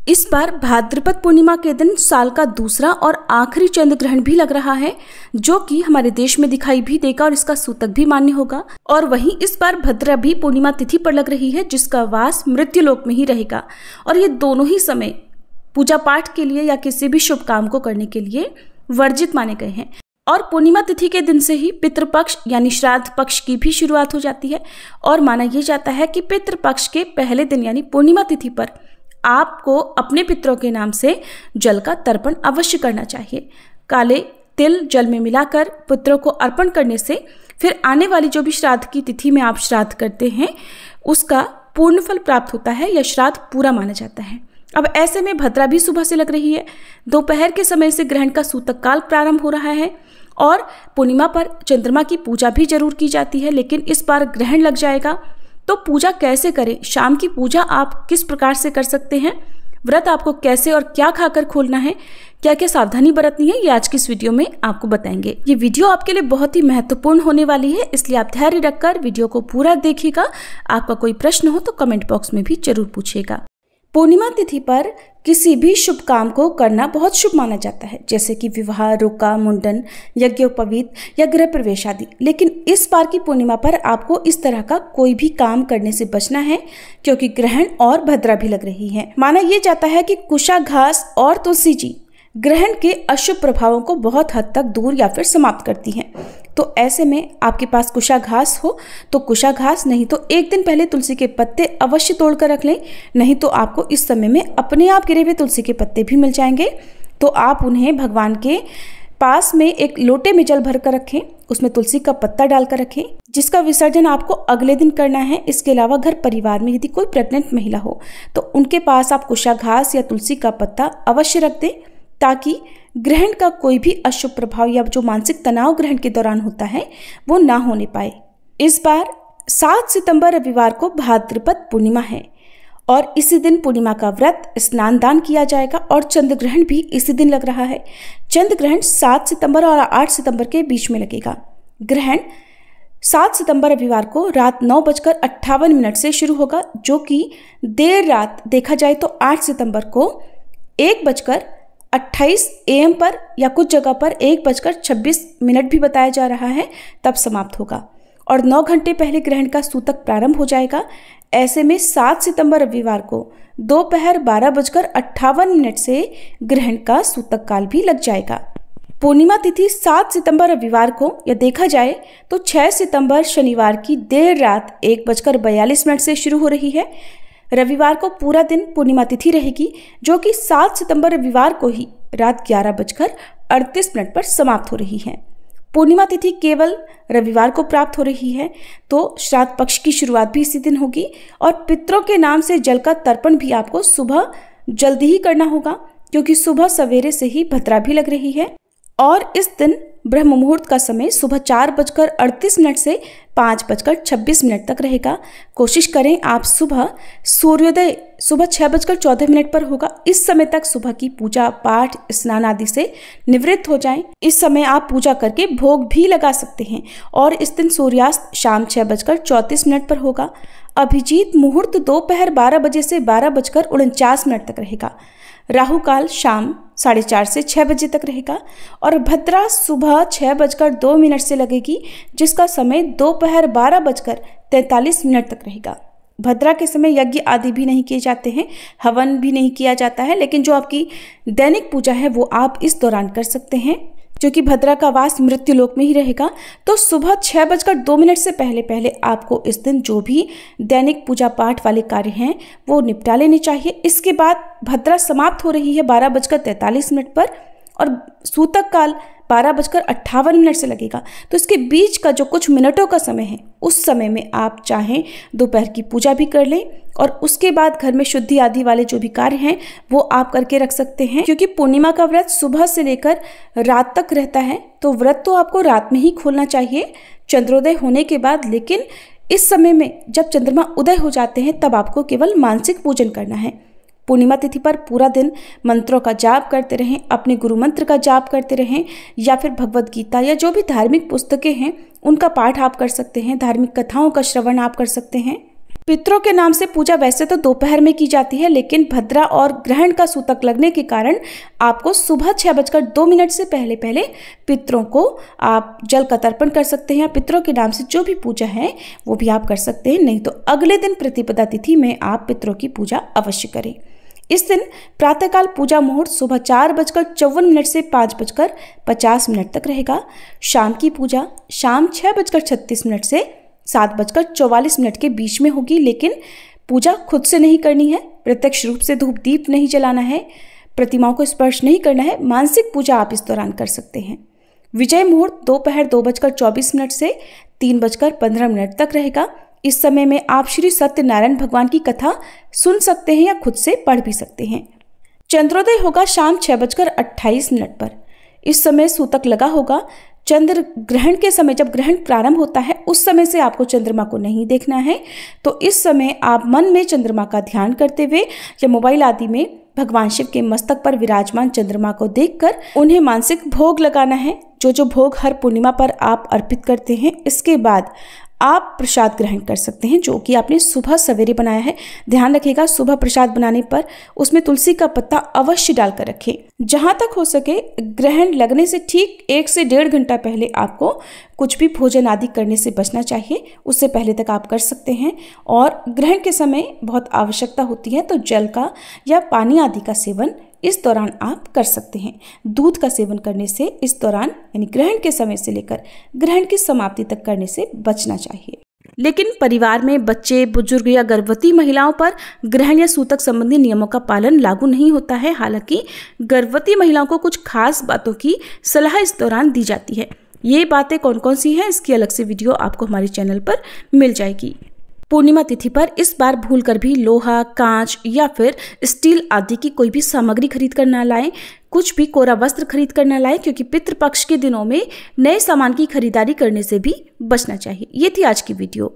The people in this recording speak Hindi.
इस बार भाद्रपद पूर्णिमा के दिन साल का दूसरा और आखिरी चंद्र ग्रहण भी लग रहा है, जो कि हमारे देश में दिखाई भी देगा और इसका सूतक भी मान्य होगा। और वहीं इस बार भद्रा भी पूर्णिमा तिथि पर लग रही है, जिसका वास मृत्युलोक में ही रहेगा। और ये दोनों ही समय पूजा पाठ के लिए या किसी भी शुभ काम को करने के लिए वर्जित माने गए हैं। और पूर्णिमा तिथि के दिन से ही पितृपक्ष यानी श्राद्ध पक्ष की भी शुरुआत हो जाती है। और माना यह जाता है कि पितृपक्ष के पहले दिन यानी पूर्णिमा तिथि पर आपको अपने पितरों के नाम से जल का तर्पण अवश्य करना चाहिए। काले तिल जल में मिलाकर पितरों को अर्पण करने से फिर आने वाली जो भी श्राद्ध की तिथि में आप श्राद्ध करते हैं उसका पूर्ण फल प्राप्त होता है या श्राद्ध पूरा माना जाता है। अब ऐसे में भद्रा भी सुबह से लग रही है। दोपहर के समय से ग्रहण का सूतक काल प्रारंभ हो रहा है और पूर्णिमा पर चंद्रमा की पूजा भी जरूर की जाती है, लेकिन इस बार ग्रहण लग जाएगा। तो पूजा कैसे करें, शाम की पूजा आप किस प्रकार से कर सकते हैं, व्रत आपको कैसे और क्या खाकर खोलना है, क्या क्या सावधानी बरतनी है, ये आज की इस वीडियो में आपको बताएंगे। ये वीडियो आपके लिए बहुत ही महत्वपूर्ण होने वाली है, इसलिए आप धैर्य रखकर वीडियो को पूरा देखिएगा। आपका कोई प्रश्न हो तो कमेंट बॉक्स में भी जरूर पूछिएगा। पूर्णिमा तिथि पर किसी भी शुभ काम को करना बहुत शुभ माना जाता है, जैसे कि विवाह, रोका, मुंडन, यज्ञोपवीत या गृह प्रवेश आदि। लेकिन इस बार की पूर्णिमा पर आपको इस तरह का कोई भी काम करने से बचना है, क्योंकि ग्रहण और भद्रा भी लग रही है। माना यह जाता है कि कुशाघास और तुलसी जी ग्रहण के अशुभ प्रभावों को बहुत हद तक दूर या फिर समाप्त करती हैं। तो ऐसे में आपके पास कुशाघास हो तो कुशाघास, नहीं तो एक दिन पहले तुलसी के पत्ते अवश्य तोड़कर रख लें। नहीं तो आपको इस समय में अपने आप गिरे हुए तुलसी के पत्ते भी मिल जाएंगे, तो आप उन्हें भगवान के पास में एक लोटे में जल भर कर रखें, उसमें तुलसी का पत्ता डालकर रखें, जिसका विसर्जन आपको अगले दिन करना है। इसके अलावा घर परिवार में यदि कोई प्रेग्नेंट महिला हो तो उनके पास आप कुशाघास या तुलसी का पत्ता अवश्य रख दें, ताकि ग्रहण का कोई भी अशुभ प्रभाव या जो मानसिक तनाव ग्रहण के दौरान होता है वो ना होने पाए। इस बार 7 सितंबर रविवार को भाद्रपद पूर्णिमा है और इसी दिन पूर्णिमा का व्रत स्नान दान किया जाएगा और चंद्र ग्रहण भी इसी दिन लग रहा है। चंद्र ग्रहण 7 सितंबर और 8 सितंबर के बीच में लगेगा। ग्रहण 7 सितंबर रविवार को रात 9:58 से शुरू होगा, जो कि देर रात देखा जाए तो 8 सितंबर को 1:28 AM पर या कुछ जगह पर 1:26 भी बताया जा रहा है, तब समाप्त होगा। और 9 घंटे पहले ग्रहण का सूतक प्रारंभ हो जाएगा। ऐसे में 7 सितंबर रविवार को दोपहर 12:58 से ग्रहण का सूतक काल भी लग जाएगा। पूर्णिमा तिथि 7 सितंबर रविवार को या देखा जाए तो 6 सितंबर शनिवार की देर रात 1:42 से शुरू हो रही है। रविवार को पूरा दिन पूर्णिमा तिथि रहेगी, जो कि 7 सितंबर रविवार को ही रात 11:38 पर समाप्त हो रही है। पूर्णिमा तिथि केवल रविवार को प्राप्त हो रही है, तो श्राद्ध पक्ष की शुरुआत भी इसी दिन होगी। और पितरों के नाम से जल का तर्पण भी आपको सुबह जल्दी ही करना होगा, क्योंकि सुबह सवेरे से ही भद्रा भी लग रही है। और इस दिन ब्रह्म मुहूर्त का समय सुबह 4:38 से 5:26 तक रहेगा। कोशिश करें आप सुबह सूर्योदय सुबह 6:14 पर होगा, इस समय तक सुबह की पूजा पाठ स्नान आदि से निवृत्त हो जाएं। इस समय आप पूजा करके भोग भी लगा सकते हैं। और इस दिन सूर्यास्त शाम 6:34 पर होगा। अभिजीत मुहूर्त दोपहर 12 बजे से 12:49 तक रहेगा। राहु काल शाम 4:30 से 6 बजे तक रहेगा। और भद्रा सुबह 6:02 से लगेगी, जिसका समय दोपहर 12:43 तक रहेगा। भद्रा के समय यज्ञ आदि भी नहीं किए जाते हैं, हवन भी नहीं किया जाता है, लेकिन जो आपकी दैनिक पूजा है वो आप इस दौरान कर सकते हैं, क्योंकि भद्रा का वास मृत्युलोक में ही रहेगा। तो सुबह 6:02 से पहले आपको इस दिन जो भी दैनिक पूजा पाठ वाले कार्य हैं वो निपटा लेने चाहिए। इसके बाद भद्रा समाप्त हो रही है 12:43 पर और सूतक काल 12:58 से लगेगा। तो इसके बीच का जो कुछ मिनटों का समय है, उस समय में आप चाहें दोपहर की पूजा भी कर लें और उसके बाद घर में शुद्धि आदि वाले जो भी कार्य हैं वो आप करके रख सकते हैं, क्योंकि पूर्णिमा का व्रत सुबह से लेकर रात तक रहता है। तो व्रत तो आपको रात में ही खोलना चाहिए चंद्रोदय होने के बाद, लेकिन इस समय में जब चंद्रमा उदय हो जाते हैं तब आपको केवल मानसिक पूजन करना है। पूर्णिमा तिथि पर पूरा दिन मंत्रों का जाप करते रहें, अपने गुरु मंत्र का जाप करते रहें, या फिर भगवद गीता या जो भी धार्मिक पुस्तकें हैं उनका पाठ आप कर सकते हैं, धार्मिक कथाओं का श्रवण आप कर सकते हैं। पितरों के नाम से पूजा वैसे तो दोपहर में की जाती है, लेकिन भद्रा और ग्रहण का सूतक लगने के कारण आपको सुबह 6:02 से पहले पितरों को आप जल का तर्पण कर सकते हैं। पितरों के नाम से जो भी पूजा है वो भी आप कर सकते हैं, नहीं तो अगले दिन प्रतिपदा तिथि में आप पितरों की पूजा अवश्य करें। इस दिन प्रातःकाल पूजा मुहूर्त सुबह 4:54 से 5:50 तक रहेगा। शाम की पूजा शाम 6:36 से 7:44 के बीच में होगी, लेकिन पूजा खुद से नहीं करनी है, प्रत्यक्ष रूप से धूप दीप नहीं जलाना है, प्रतिमाओं को स्पर्श नहीं करना है। मानसिक पूजा आप इस दौरान कर सकते हैं। विजय मुहूर्त दोपहर 2:24 से 3:15 तक रहेगा। इस समय में आप श्री सत्यनारायण भगवान की कथा सुन सकते हैं या खुद से पढ़ भी सकते हैं। चंद्रोदय होगा शाम 6:28 पर। इस समय सूतक लगा होगा। चंद्र ग्रहण के समय, जब ग्रहण प्रारंभ होता है उस समय से आपको चंद्रमा को नहीं देखना है, तो इस समय आप मन में चंद्रमा का ध्यान करते हुए या मोबाइल आदि में भगवान शिव के मस्तक पर विराजमान चंद्रमा को देखकर उन्हें मानसिक भोग लगाना है। जो भोग हर पूर्णिमा पर आप अर्पित करते हैं, इसके बाद आप प्रसाद ग्रहण कर सकते हैं, जो कि आपने सुबह सवेरे बनाया है। ध्यान रखिएगा, सुबह प्रसाद बनाने पर उसमें तुलसी का पत्ता अवश्य डालकर रखें। जहां तक हो सके ग्रहण लगने से ठीक 1 से 1.5 घंटा पहले आपको कुछ भी भोजन आदि करने से बचना चाहिए, उससे पहले तक आप कर सकते हैं। और ग्रहण के समय बहुत आवश्यकता होती है, तो जल का या पानी आदि का सेवन इस दौरान आप कर सकते हैं। दूध का सेवन करने से इस दौरान यानी ग्रहण के समय से लेकर ग्रहण की समाप्ति तक करने से बचना चाहिए। लेकिन परिवार में बच्चे, बुजुर्ग या गर्भवती महिलाओं पर ग्रहण या सूतक संबंधी नियमों का पालन लागू नहीं होता है। हालांकि गर्भवती महिलाओं को कुछ खास बातों की सलाह इस दौरान दी जाती है। ये बातें कौन कौन सी हैं, इसकी अलग से वीडियो आपको हमारे चैनल पर मिल जाएगी। पूर्णिमा तिथि पर इस बार भूलकर भी लोहा, कांच या फिर स्टील आदि की कोई भी सामग्री खरीद कर ना लाएं। कुछ भी कोरा वस्त्र खरीद कर ना लाएं, क्योंकि पितृपक्ष के दिनों में नए सामान की खरीदारी करने से भी बचना चाहिए। ये थी आज की वीडियो।